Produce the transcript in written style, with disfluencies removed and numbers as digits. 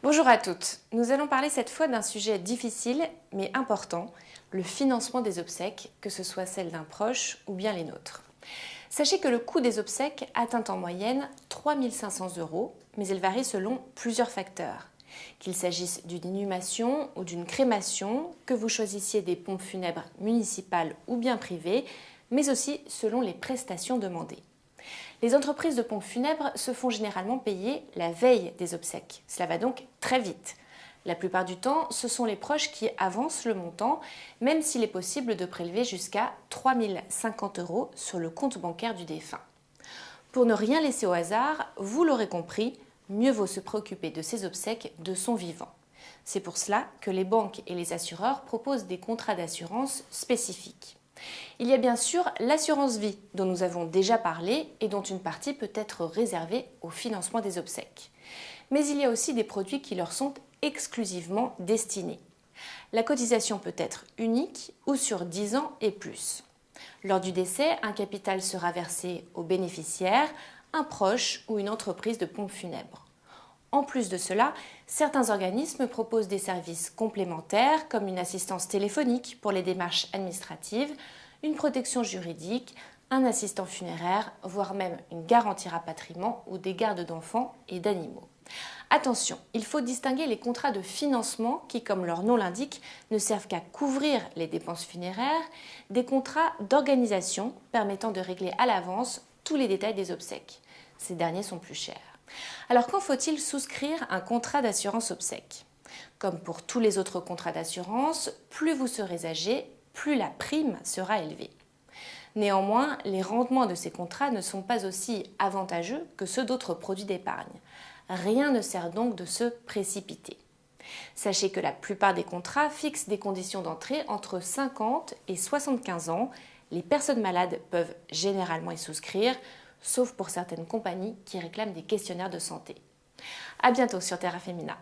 Bonjour à toutes, nous allons parler cette fois d'un sujet difficile mais important, le financement des obsèques, que ce soit celle d'un proche ou bien les nôtres. Sachez que le coût des obsèques atteint en moyenne 3 500 €, mais il varie selon plusieurs facteurs. Qu'il s'agisse d'une inhumation ou d'une crémation, que vous choisissiez des pompes funèbres municipales ou bien privées, mais aussi selon les prestations demandées. Les entreprises de pompes funèbres se font généralement payer la veille des obsèques. Cela va donc très vite. La plupart du temps, ce sont les proches qui avancent le montant, même s'il est possible de prélever jusqu'à 3 050 € sur le compte bancaire du défunt. Pour ne rien laisser au hasard, vous l'aurez compris, mieux vaut se préoccuper de ses obsèques de son vivant. C'est pour cela que les banques et les assureurs proposent des contrats d'assurance spécifiques. Il y a bien sûr l'assurance vie dont nous avons déjà parlé et dont une partie peut être réservée au financement des obsèques. Mais il y a aussi des produits qui leur sont exclusivement destinés. La cotisation peut être unique ou sur 10 ans et plus. Lors du décès, un capital sera versé aux bénéficiaires, un proche ou une entreprise de pompes funèbres. En plus de cela, certains organismes proposent des services complémentaires comme une assistance téléphonique pour les démarches administratives, une protection juridique, un assistant funéraire, voire même une garantie rapatriement ou des gardes d'enfants et d'animaux. Attention, il faut distinguer les contrats de financement qui, comme leur nom l'indique, ne servent qu'à couvrir les dépenses funéraires, des contrats d'organisation permettant de régler à l'avance tous les détails des obsèques. Ces derniers sont plus chers. Alors quand faut-il souscrire un contrat d'assurance obsèques? Comme pour tous les autres contrats d'assurance, plus vous serez âgé, plus la prime sera élevée. Néanmoins, les rendements de ces contrats ne sont pas aussi avantageux que ceux d'autres produits d'épargne. Rien ne sert donc de se précipiter. Sachez que la plupart des contrats fixent des conditions d'entrée entre 50 et 75 ans. Les personnes malades peuvent généralement y souscrire, sauf pour certaines compagnies qui réclament des questionnaires de santé. À bientôt sur Terra Femina.